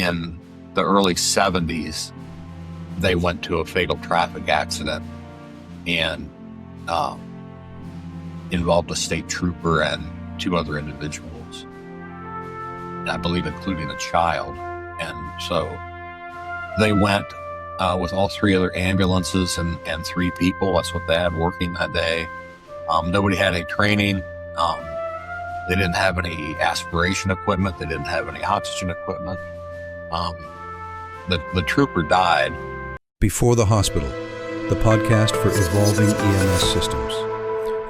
in the early 70s, they went to a fatal traffic accident and involved a state trooper and two other individuals, I believe including a child. And so they went with all three other ambulances and three people. That's what they had working that day. Nobody had any training. They didn't have any aspiration equipment. They didn't have any oxygen equipment. The trooper died. Before the Hospital, the podcast for evolving EMS systems.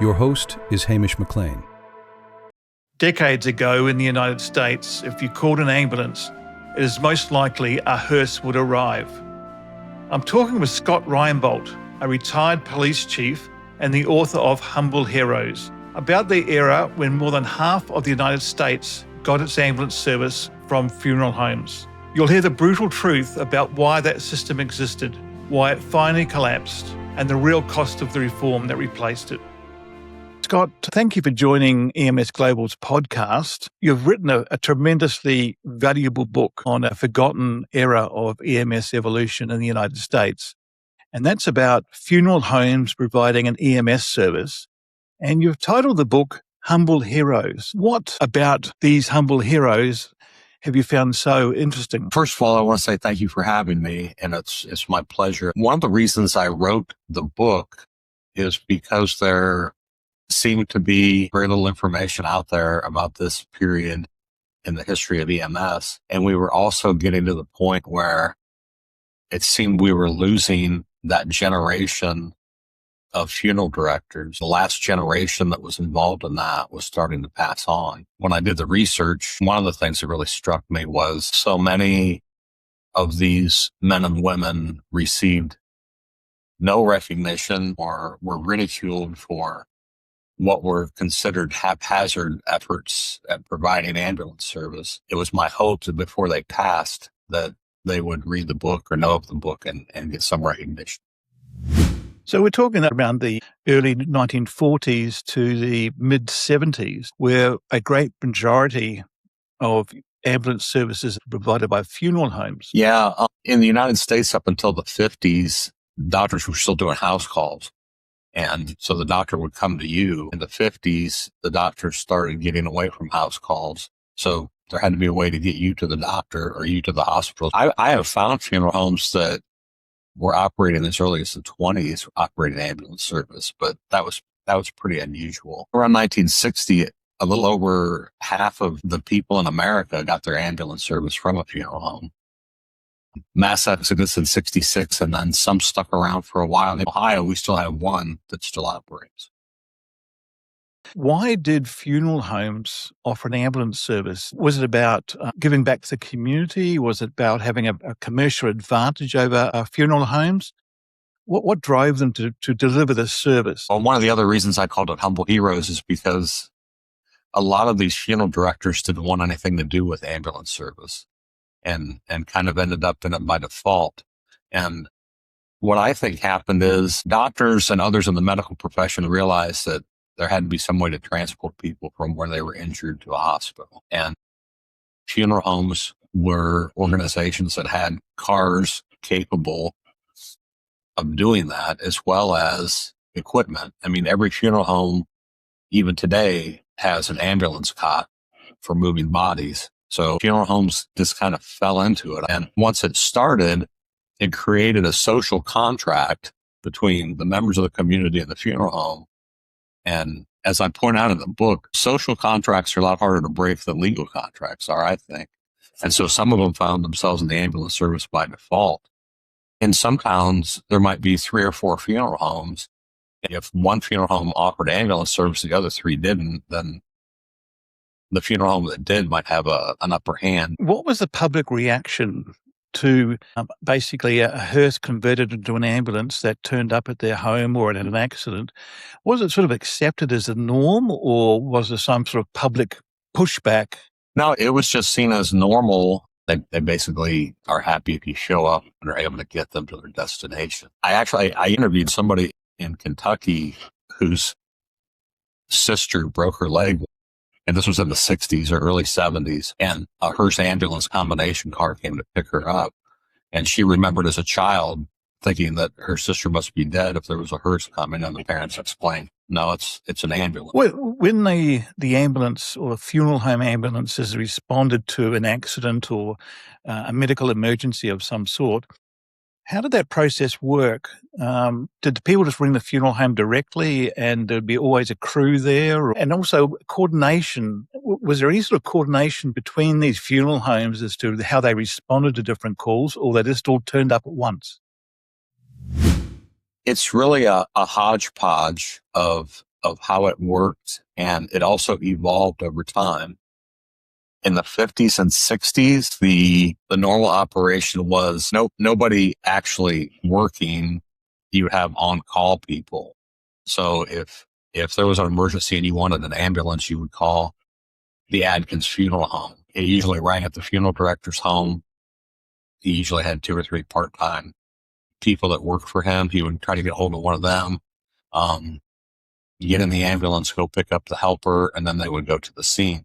Your host is Hamish McLean. Decades ago in the United States, if you called an ambulance, it is most likely a hearse would arrive. I'm talking with Scott Reinbolt, a retired police chief and the author of Humble Heroes, about the era when more than half of the United States got its ambulance service from funeral homes. You'll hear the brutal truth about why that system existed, why it finally collapsed, and the real cost of the reform that replaced it. Scott, thank you for joining EMS Global's podcast. You've written a tremendously valuable book on a forgotten era of EMS evolution in the United States. And that's about funeral homes providing an EMS service. And you've titled the book Humble Heroes. What about these humble heroes have you found so interesting? First of all, I want to say thank you for having me, and it's my pleasure. One of the reasons I wrote the book is because there seemed to be very little information out there about this period in the history of EMS. And we were also getting to the point where it seemed we were losing that generation of funeral directors. The last generation that was involved in that was starting to pass on. When I did the research, one of the things that really struck me was so many of these men and women received no recognition or were ridiculed for what were considered haphazard efforts at providing ambulance service. It was my hope that before they passed, that they would read the book or know of the book and get some recognition. So we're talking around the early 1940s to the mid-70s, where a great majority of ambulance services are provided by funeral homes. Yeah. In the United States, up until the 50s, doctors were still doing house calls. And so the doctor would come to you. In the 50s, the doctors started getting away from house calls. So there had to be a way to get you to the doctor or you to the hospital. I have found funeral homes that were operating as early as the 20s, operating ambulance service, but that was pretty unusual. Around 1960, a little over half of the people in America got their ambulance service from a funeral home. Mass exodus in 66, and then some stuck around for a while. In Ohio, we still have one that still operates. Why did funeral homes offer an ambulance service? Was it about giving back to the community? Was it about having a commercial advantage over funeral homes? What drove them to deliver this service? Well, one of the other reasons I called it Humble Heroes is because a lot of these funeral directors didn't want anything to do with ambulance service and kind of ended up in it by default. And what I think happened is doctors and others in the medical profession realized that there had to be some way to transport people from where they were injured to a hospital. And funeral homes were organizations that had cars capable of doing that, as well as equipment. I mean, every funeral home, even today, has an ambulance cot for moving bodies. So funeral homes just kind of fell into it. And once it started, it created a social contract between the members of the community and the funeral home. And as I point out in the book, social contracts are a lot harder to break than legal contracts are, I think. And so some of them found themselves in the ambulance service by default. In some towns, there might be 3 or 4 funeral homes. If one funeral home offered ambulance service, the other 3 didn't, then the funeral home that did might have an upper hand. What was the public reaction to basically a hearse converted into an ambulance that turned up at their home or at an accident? Was it sort of accepted as a norm, or was there some sort of public pushback? No, it was just seen as normal. They basically are happy if you show up and are able to get them to their destination. I interviewed somebody in Kentucky whose sister broke her leg And this was in the 60s or early 70s. And a Hearse ambulance combination car came to pick her up. And she remembered as a child thinking that her sister must be dead if there was a hearse coming, and the parents explained, no, it's an ambulance. When the ambulance or the funeral home ambulance has responded to an accident or a medical emergency of some sort, how did that process work? Did the people just ring the funeral home directly and there'd be always a crew there? And also coordination, was there any sort of coordination between these funeral homes as to how they responded to different calls, or they just all turned up at once? It's really a hodgepodge of how it worked, and it also evolved over time. In the 50s and 60s, the normal operation was nobody actually working. You have on-call people. So if there was an emergency and you wanted an ambulance, you would call the Adkins funeral home. It usually rang at the funeral director's home. He usually had 2 or 3 part-time people that worked for him. He would try to get hold of one of them, get in the ambulance, go pick up the helper, and then they would go to the scene.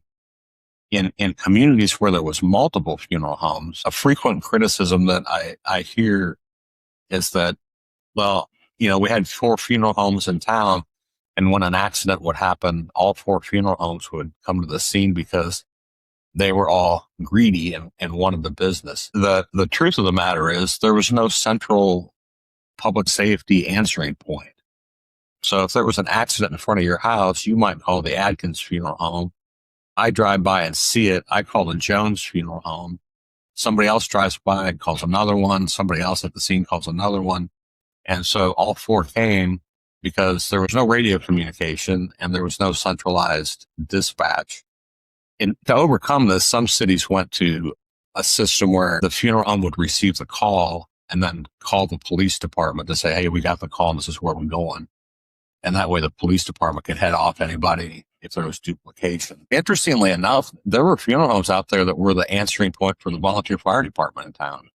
In communities where there was multiple funeral homes, a frequent criticism that I hear is that, well, we had 4 funeral homes in town, and when an accident would happen, all 4 funeral homes would come to the scene because they were all greedy and wanted the business. The truth of the matter is there was no central public safety answering point. So if there was an accident in front of your house, you might call the Adkins funeral home. I drive by and see it. I call the Jones funeral home. Somebody else drives by and calls another one. Somebody else at the scene calls another one. And so all 4 came because there was no radio communication and there was no centralized dispatch. And to overcome this, some cities went to a system where the funeral home would receive the call and then call the police department to say, hey, we got the call and this is where we're going. And that way the police department could head off anybody if there was duplication. Interestingly enough, there were funeral homes out there that were the answering point for the volunteer fire department in town,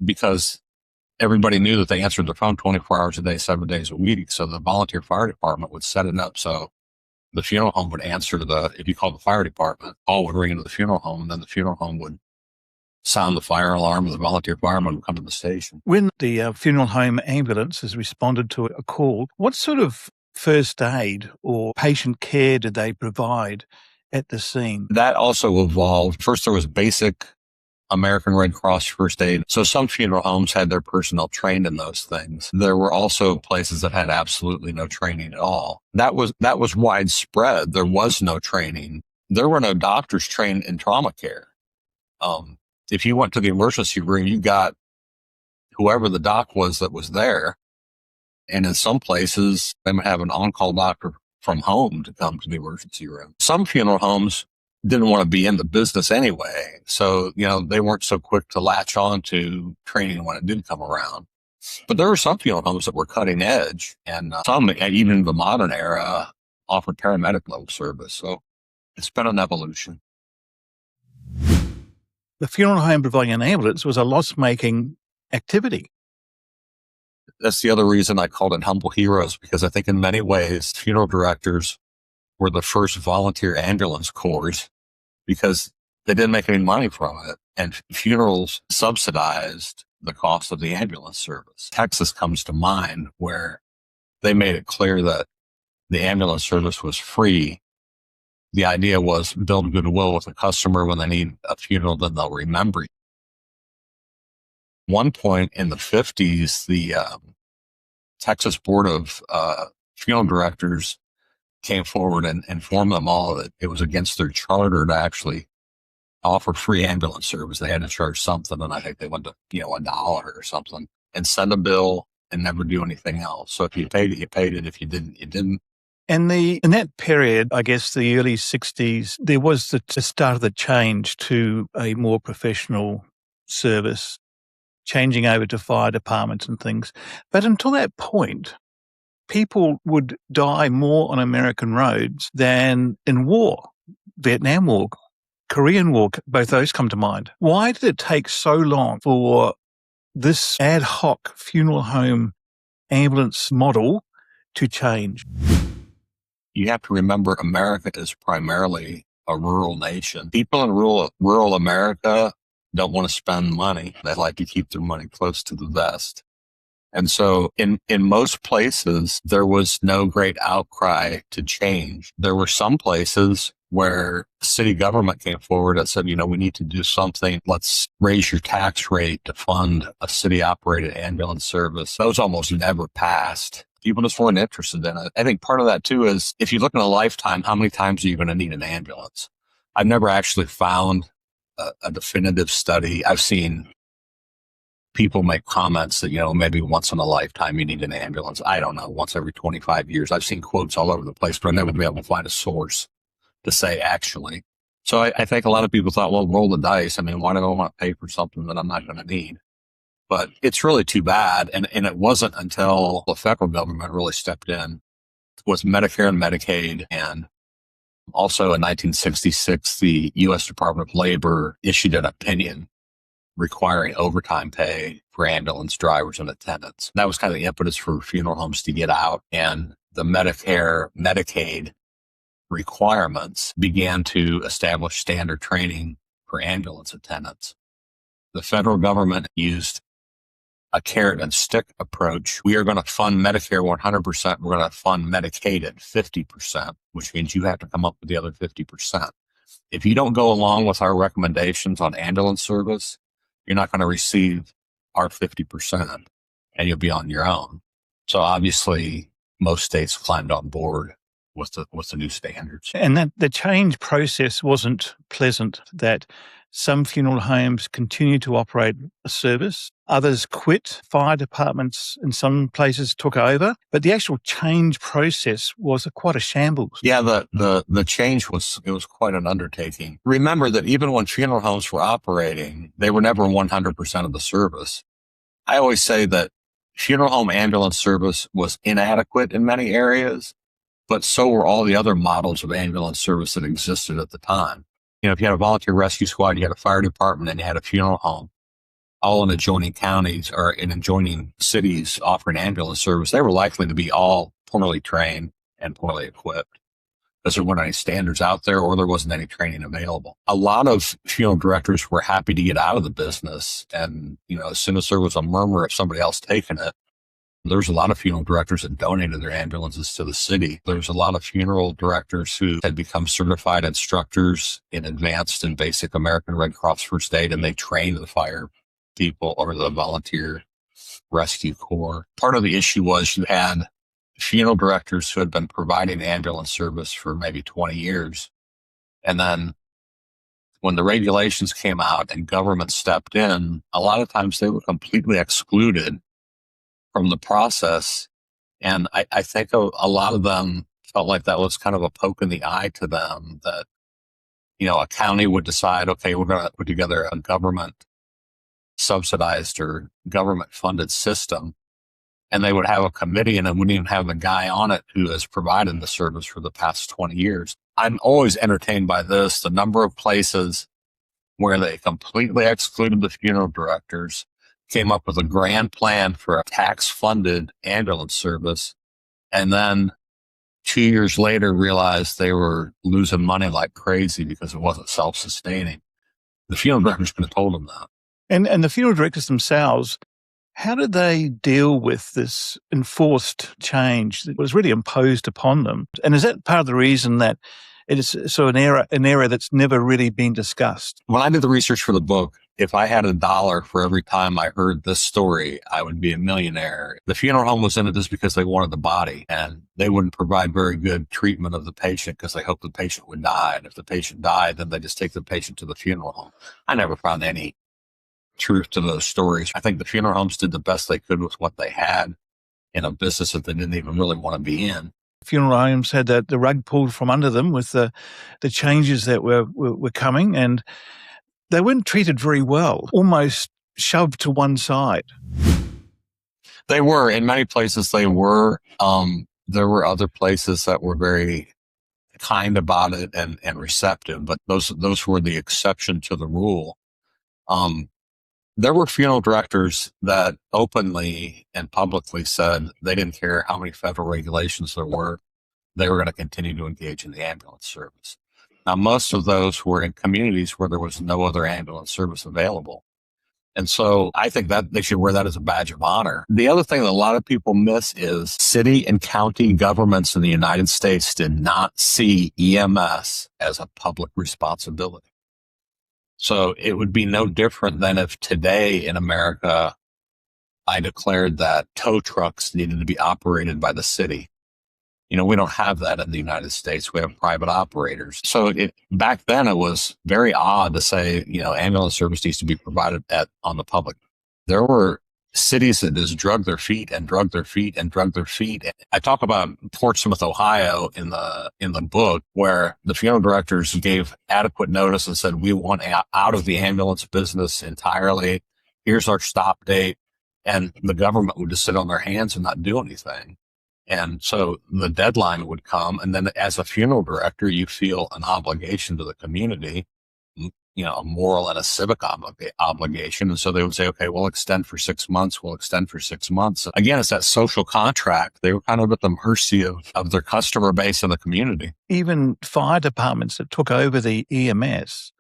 because everybody knew that they answered the phone 24 hours a day, 7 days a week. So the volunteer fire department would set it up so the funeral home would answer if you called the fire department, call would ring into the funeral home, and then the funeral home would sound the fire alarm and the volunteer fireman would come to the station. When the funeral home ambulance has responded to a call, what sort of first aid or patient care did they provide at the scene? That also evolved. First, there was basic American Red Cross first aid. So some funeral homes had their personnel trained in those things. There were also places that had absolutely no training at all. That was widespread. There was no training. There were no doctors trained in trauma care. If you went to the emergency room, you got whoever the doc was that was there. And in some places, they might have an on-call doctor from home to come to the emergency room. Some funeral homes didn't want to be in the business anyway. So, they weren't so quick to latch on to training when it did come around. But there were some funeral homes that were cutting edge, and some, even in the modern era, offered paramedic level service. So it's been an evolution. The funeral home providing an ambulance was a loss-making activity. That's the other reason I called it Humble Heroes, because I think in many ways, funeral directors were the first volunteer ambulance corps because they didn't make any money from it. And funerals subsidized the cost of the ambulance service. Texas comes to mind, where they made it clear that the ambulance service was free. The idea was build goodwill with the customer. When they need a funeral, then they'll remember you. One point in the 50s, the Texas Board of Funeral Directors came forward and informed them all that it was against their charter to actually offer free ambulance service. They had to charge something, and I think they went to $1 or something, and send a bill and never do anything else. So if you paid it, you paid it. If you didn't, you didn't. And in that period, I guess the early 60s, there was the start of the change to a more professional service, changing over to fire departments and things. But until that point, people would die more on American roads than in war, Vietnam War, Korean War, both those come to mind. Why did it take so long for this ad hoc funeral home ambulance model to change? you have to remember America is primarily a rural nation. People in rural America don't want to spend money. They like to keep their money close to the vest. And so in most places, there was no great outcry to change. There were some places where city government came forward and said, we need to do something. Let's raise your tax rate to fund a city operated ambulance service. Those almost never passed. People just weren't interested in it. I think part of that too is if you look in a lifetime, how many times are you going to need an ambulance? I've never actually found a definitive study. I've seen people make comments that, maybe once in a lifetime you need an ambulance. I don't know, once every 25 years. I've seen quotes all over the place, but I've never been able to find a source to say actually. So I think a lot of people thought, well, roll the dice. I mean, why do I want to pay for something that I'm not going to need? But it's really too bad. And it wasn't until the federal government really stepped in with Medicare and Medicaid. And also in 1966, the U.S. Department of Labor issued an opinion requiring overtime pay for ambulance drivers and attendants. That was kind of the impetus for funeral homes to get out. And the Medicare, Medicaid requirements began to establish standard training for ambulance attendants. The federal government used a carrot and stick approach. We are going to fund Medicare 100%. We're going to fund Medicaid at 50%, which means you have to come up with the other 50%. If you don't go along with our recommendations on ambulance service, you're not going to receive our 50% and you'll be on your own. So obviously most states climbed on board with the new standards. And that the change process wasn't pleasant, that some funeral homes continued to operate a service. Others quit. Fire departments in some places took over. But the actual change process was quite a shambles. Yeah, the change was quite an undertaking. Remember that even when funeral homes were operating, they were never 100% of the service. I always say that funeral home ambulance service was inadequate in many areas, but so were all the other models of ambulance service that existed at the time. If you had a volunteer rescue squad, you had a fire department, and you had a funeral home, all in adjoining counties or in adjoining cities offering ambulance service, they were likely to be all poorly trained and poorly equipped because there weren't any standards out there or there wasn't any training available. A lot of funeral directors were happy to get out of the business. And, as soon as there was a murmur of somebody else taking it, there was a lot of funeral directors that donated their ambulances to the city. There was a lot of funeral directors who had become certified instructors in advanced and basic American Red Cross first aid, and they trained the fire people or the volunteer rescue corps. Part of the issue was you had funeral directors who had been providing ambulance service for maybe 20 years. And then when the regulations came out and government stepped in, a lot of times they were completely excluded from the process. And I think a lot of them felt like that was kind of a poke in the eye to them that, a county would decide, okay, we're going to put together a government subsidized or government funded system. And they would have a committee and it wouldn't even have a guy on it who has provided the service for the past 20 years. I'm always entertained by this, the number of places where they completely excluded the funeral directors, came up with a grand plan for a tax-funded ambulance service, and then 2 years later realized they were losing money like crazy because it wasn't self-sustaining. The funeral directors could have told them that. And the funeral directors themselves, how did they deal with this enforced change that was really imposed upon them? And is that part of the reason that it is sort of an area that's never really been discussed? When I did the research for the book, if I had $1 for every time I heard this story, I would be a millionaire. The funeral home was in it just because they wanted the body, and they wouldn't provide very good treatment of the patient because they hoped the patient would die. And if the patient died, then they just take the patient to the funeral home. I never found any truth to those stories. I think the funeral homes did the best they could with what they had in a business that they didn't even really want to be in. Funeral homes had the rug pulled from under them with the changes that were coming, and they weren't treated very well, almost shoved to one side. They were. In many places they were. There were other places that were very kind about it and receptive, but those were the exception to the rule. There were funeral directors that openly and publicly said they didn't care how many federal regulations there were. they were going to continue to engage in the ambulance service. Now, most of those were in communities where there was no other ambulance service available. And so I think that they should wear that as a badge of honor. The other thing that a lot of people miss is city and county governments in the United States did not see EMS as a public responsibility. So it would be no different than if today in America, I declared that tow trucks needed to be operated by the city. We don't have that in the United States. We have private operators. So back then it was very odd to say, ambulance service needs to be provided on the public. There were cities that just drug their feet. I talk about Portsmouth, Ohio in the book, where the funeral directors gave adequate notice and said, we want out of the ambulance business entirely. Here's our stop date. And the government would just sit on their hands and not do anything. And so the deadline would come. And then as a funeral director, you feel an obligation to the community, a moral and a civic obligation. And so they would say, okay, we'll extend for 6 months. We'll extend for 6 months. Again, it's that social contract. They were kind of at the mercy of their customer base in the community. Even fire departments that took over the EMS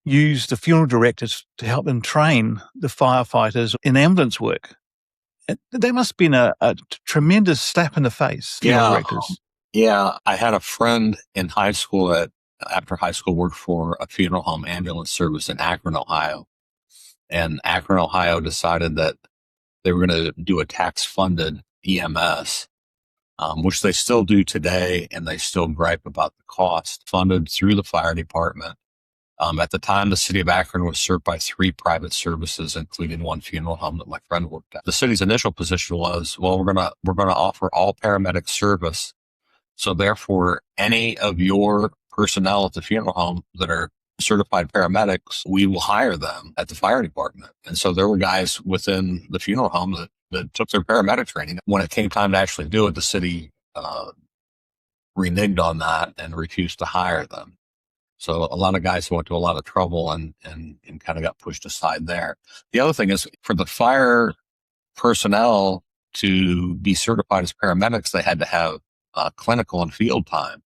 used the funeral directors to help them train the firefighters in ambulance work. That must have been a tremendous slap in the face. Directors. Yeah. I had a friend in high school after high school worked for a funeral home ambulance service in Akron, Ohio. And Akron, Ohio decided that they were going to do a tax-funded EMS, which they still do today, and they still gripe about the cost, funded through the fire department. At the time, the city of Akron was served by 3 private services, including one funeral home that my friend worked at. The city's initial position was, well, we're gonna offer all paramedic service. So therefore, any of your personnel at the funeral home that are certified paramedics, we will hire them at the fire department. And so there were guys within the funeral home that took their paramedic training. When it came time to actually do it, the city reneged on that and refused to hire them. So a lot of guys went to a lot of trouble and kind of got pushed aside there. The other thing is, for the fire personnel to be certified as paramedics, they had to have clinical and field time.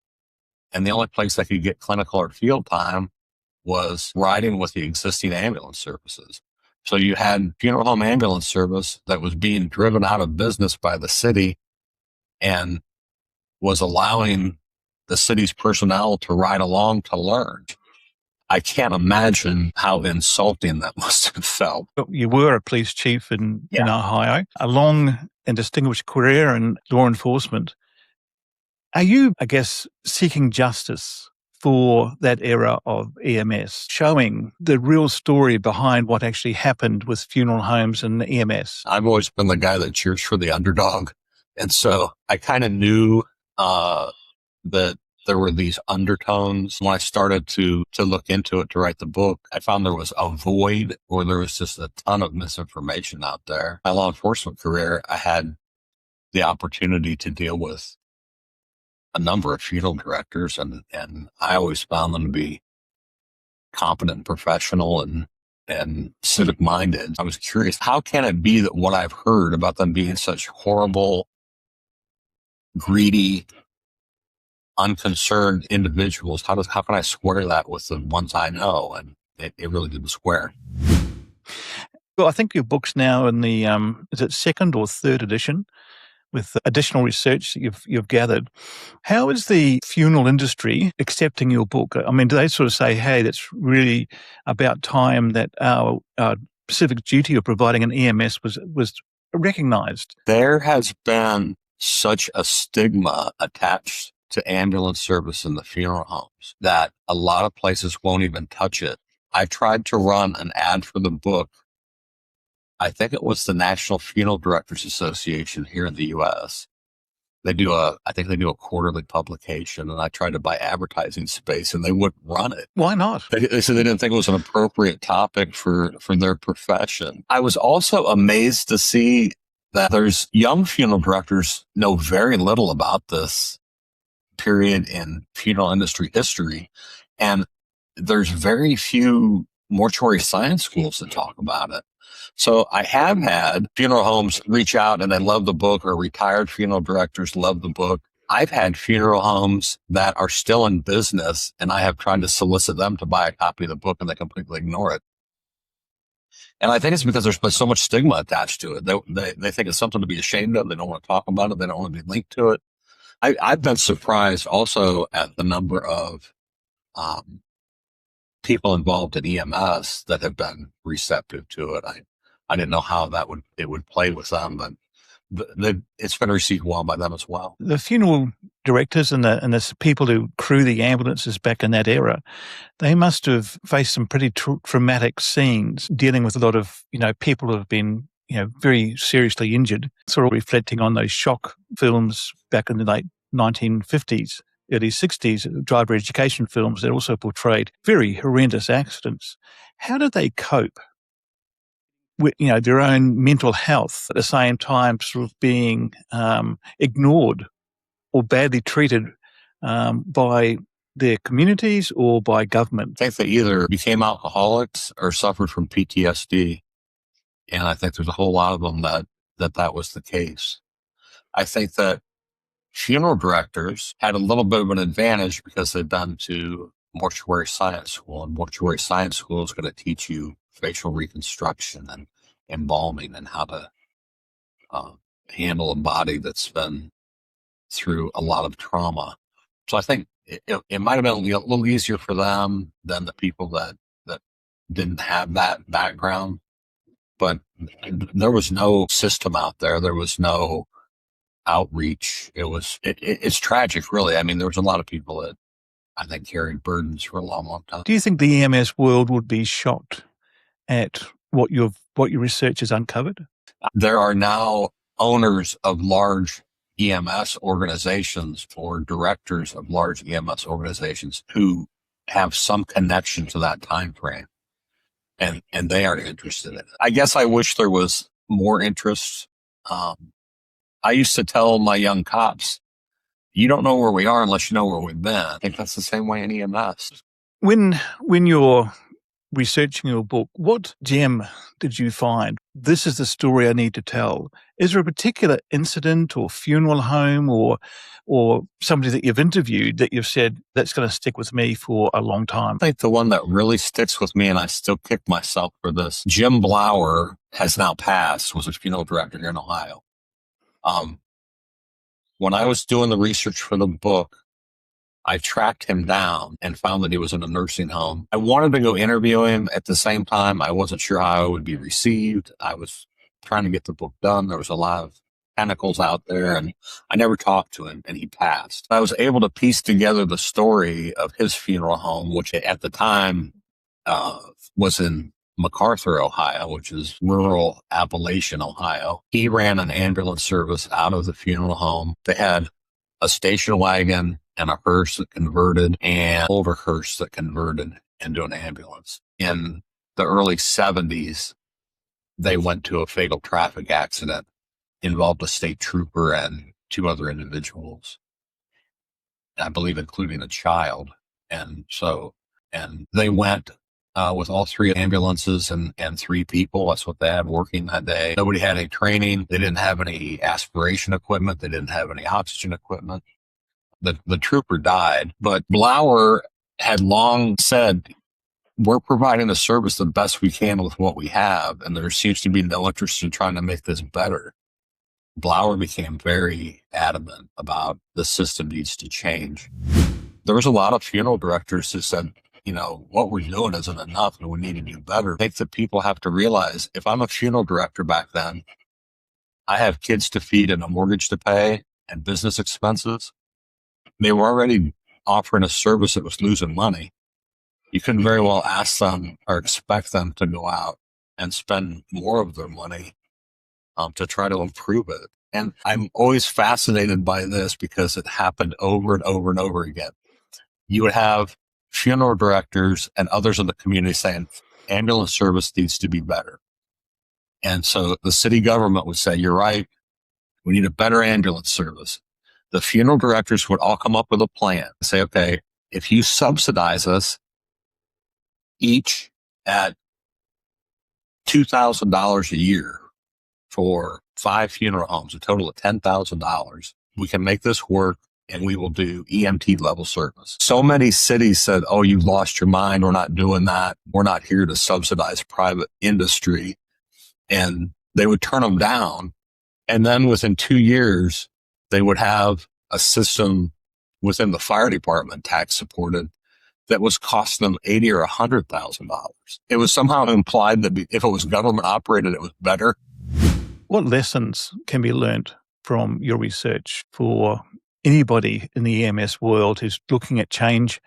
And the only place they could get clinical or field time was riding with the existing ambulance services. So you had funeral home ambulance service that was being driven out of business by the city and was allowing the city's personnel to ride along to learn. I can't imagine how insulting that must have felt. You were a police chief in Ohio, a long and distinguished career in law enforcement. Are you, I guess, seeking justice for that era of EMS, showing the real story behind what actually happened with funeral homes and the EMS? I've always been the guy that cheers for the underdog. And so I kind of knew that there were these undertones. When I started to look into it, to write the book, I found there was a void, or there was just a ton of misinformation out there. My law enforcement career, I had the opportunity to deal with a number of funeral directors, and I always found them to be competent and professional and civic minded. I was curious, how can it be that what I've heard about them being such horrible, greedy, unconcerned individuals, how can I square that with the ones I know? And it really didn't square. Well, I think your book's now in the is it 2nd or 3rd edition, with additional research that you've gathered. How is the funeral industry accepting your book? I mean, do they sort of say, hey, that's really about time that our civic duty of providing an EMS was recognized? There has been such a stigma attached to ambulance service in the funeral homes that a lot of places won't even touch it. I tried to run an ad for the book. I think it was the National Funeral Directors Association here in the U.S. I think they do a quarterly publication, and I tried to buy advertising space, and they wouldn't run it. Why not? They said they didn't think it was an appropriate topic for their profession. I was also amazed to see that there's young funeral directors know very little about this period in funeral industry history, and there's very few mortuary science schools that talk about it. So I have had funeral homes reach out and they love the book, or retired funeral directors love the book. I've had funeral homes that are still in business, and I have tried to solicit them to buy a copy of the book, and they completely ignore it. And I think it's because there's been so much stigma attached to it. They think it's something to be ashamed of. They don't want to talk about it. They don't want to be linked to it. I've been surprised also at the number of people involved in EMS that have been receptive to it. I didn't know how it would play with them, but it's been received well by them as well. The funeral directors and the people who crew the ambulances back in that era, they must have faced some pretty traumatic scenes, dealing with a lot of people who have been very seriously injured. Sort of reflecting on those shock films back in the late 1950s, early 60s, driver education films that also portrayed very horrendous accidents. How did they cope with their own mental health at the same time sort of being ignored or badly treated by their communities or by government? I think they either became alcoholics or suffered from PTSD. And I think there's a whole lot of them that was the case. I think that funeral directors had a little bit of an advantage because they'd been to mortuary science school, and mortuary science school is going to teach you facial reconstruction and embalming and how to handle a body that's been through a lot of trauma. So I think it might have been a little easier for them than the people that didn't have that background. But there was no system out there. There was no outreach. It's tragic, really. I mean, there was a lot of people that I think carried burdens for a long, long time. Do you think the EMS world would be shocked at what your research has uncovered? There are now owners of large EMS organizations or directors of large EMS organizations who have some connection to that time frame, and they are interested in it. I guess I wish there was more interest. I used to tell my young cops, you don't know where we are unless you know where we've been. I think that's the same way in EMS. When you're researching your book, what gem did you find? This is the story I need to tell. Is there a particular incident or funeral home or somebody that you've interviewed that you've said, that's going to stick with me for a long time? I think the one that really sticks with me, and I still kick myself for this, Jim Blower has now passed, was a funeral director here in Ohio. When I was doing the research for the book, I tracked him down and found that he was in a nursing home. I wanted to go interview him. At the same time, I wasn't sure how I would be received. I was trying to get the book done. There was a lot of tentacles out there, and I never talked to him, and he passed. I was able to piece together the story of his funeral home, which at the time was in MacArthur, Ohio, which is rural Appalachian, Ohio. He ran an ambulance service out of the funeral home. They had a station wagon and a hearse that converted, and older hearse that converted into an ambulance. In the early 70s, they went to a fatal traffic accident, involved a state trooper and two other individuals, I believe including a child. And they went with all three ambulances and three people. That's what they had working that day. Nobody had any training. They didn't have any aspiration equipment. They didn't have any oxygen equipment. The trooper died, but Blower had long said, we're providing a service the best we can with what we have, and there seems to be no interest in trying to make this better. Blower became very adamant about the system needs to change. There was a lot of funeral directors who said, what we're doing isn't enough and we need to do better. I think that people have to realize, if I'm a funeral director back then, I have kids to feed and a mortgage to pay and business expenses. They were already offering a service that was losing money. You couldn't very well ask them or expect them to go out and spend more of their money to try to improve it. And I'm always fascinated by this because it happened over and over and over again. You would have funeral directors and others in the community saying, ambulance service needs to be better. And so the city government would say, you're right, we need a better ambulance service. The funeral directors would all come up with a plan, say, okay, if you subsidize us each at $2,000 a year for 5 funeral homes, a total of $10,000, we can make this work and we will do EMT level service. So many cities said, oh, you've lost your mind. We're not doing that. We're not here to subsidize private industry. And they would turn them down. And then within 2 years, they would have a system within the fire department, tax supported, that was costing them $80,000 or $100,000. It was somehow implied that if it was government operated, it was better. What lessons can be learned from your research for anybody in the EMS world who's looking at change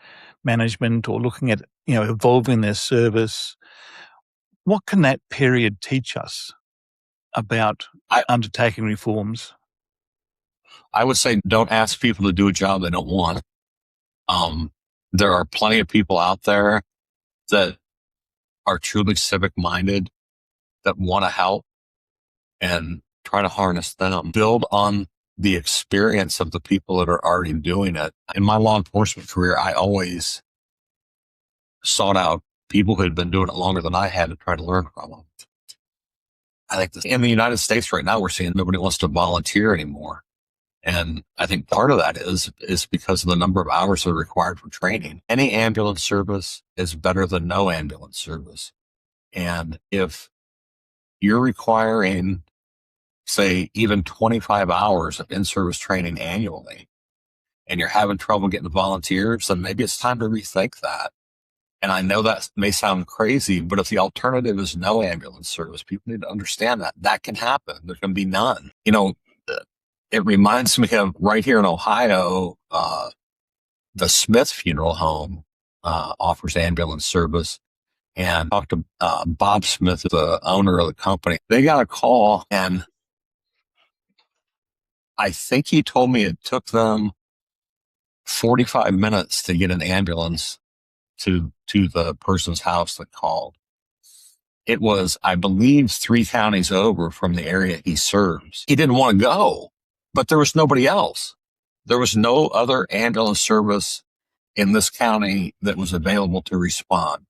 management or looking at, evolving their service? What can that period teach us about undertaking reforms? I would say don't ask people to do a job they don't want. There are plenty of people out there that are truly civic minded, that want to help, and try to harness them. Build on the experience of the people that are already doing it. In my law enforcement career, I always sought out people who had been doing it longer than I had to try to learn from them. I think in the United States right now, we're seeing nobody wants to volunteer anymore. And I think part of that is because of the number of hours that are required for training. Any ambulance service is better than no ambulance service. And if you're requiring, say, even 25 hours of in-service training annually, and you're having trouble getting volunteers, then maybe it's time to rethink that. And I know that may sound crazy, but if the alternative is no ambulance service, people need to understand that can happen. There can be none. It reminds me of right here in Ohio, the Smith Funeral Home offers ambulance service. And talked to Bob Smith, the owner of the company. They got a call, and I think he told me it took them 45 minutes to get an ambulance to the person's house that called. It was, I believe, 3 counties over from the area he serves. He didn't want to go, but there was nobody else. There was no other ambulance service in this county that was available to respond.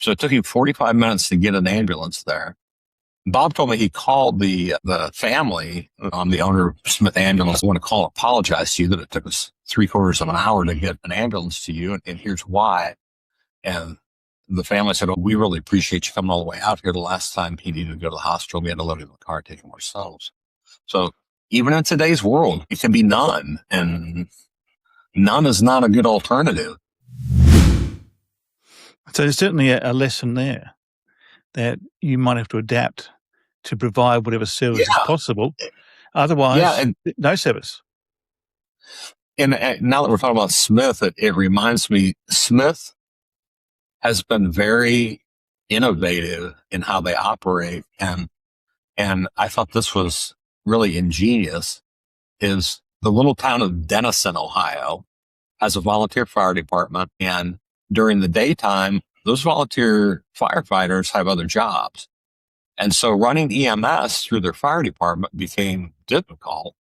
So it took him 45 minutes to get an ambulance there. Bob told me he called the family. I'm the owner of Smith Ambulance. I want to call and apologize to you that it took us 3/4 of an hour to get an ambulance to you, and here's why. And the family said, oh, we really appreciate you coming all the way out here. The last time he needed to go to the hospital, we had to load him in the car, take him ourselves. So even in today's world, it can be none, and none is not a good alternative. So there's certainly a lesson there that you might have to adapt to provide whatever service is possible. Otherwise, no service. And now that we're talking about Smith, it reminds me, Smith has been very innovative in how they operate. And I thought this was really ingenious, is the little town of Denison, Ohio, has a volunteer fire department, and during the daytime, those volunteer firefighters have other jobs. And so running EMS through their fire department became difficult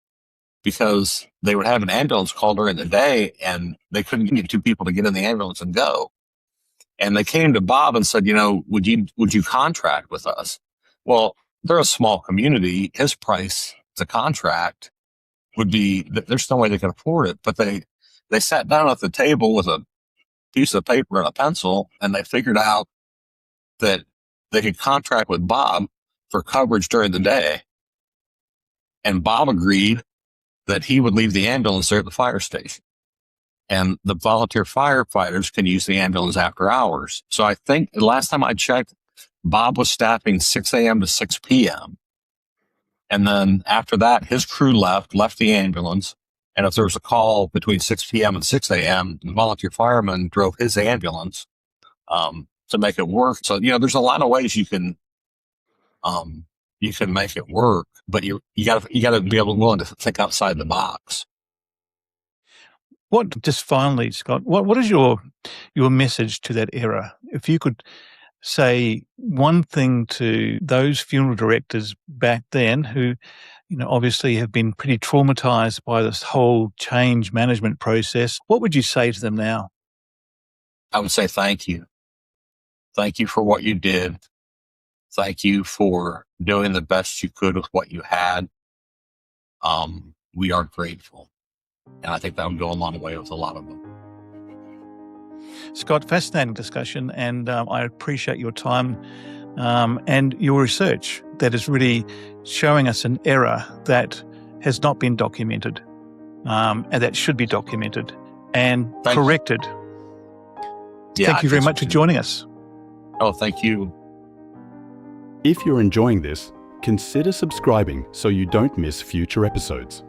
because they would have an ambulance call during the day and they couldn't get 2 people to get in the ambulance and go. And they came to Bob and said, would you contract with us? Well, they're a small community. His price to contract would be, there's no way they can afford it. But they sat down at the table with a piece of paper and a pencil, and they figured out that they could contract with Bob for coverage during the day. And Bob agreed that he would leave the ambulance there at the fire station. And the volunteer firefighters can use the ambulance after hours. So I think the last time I checked, Bob was staffing 6 a.m. to 6 p.m. And then after that, his crew left the ambulance. And if there was a call between 6 p.m. and 6 a.m., the volunteer fireman drove his ambulance to make it work. So, there's a lot of ways you can make it work, but you got to be willing to think outside the box. Just finally, Scott, what is your message to that era? If you could say one thing to those funeral directors back then who, obviously have been pretty traumatized by this whole change management process, what would you say to them now? I would say thank you. Thank you for what you did. Thank you for doing the best you could with what you had. We are grateful. And I think that would go a long way with a lot of them. Scott, fascinating discussion, and I appreciate your time and your research that is really showing us an error that has not been documented and that should be documented and corrected. Yeah, thank you very much for joining us. Oh, thank you. If you're enjoying this, consider subscribing so you don't miss future episodes.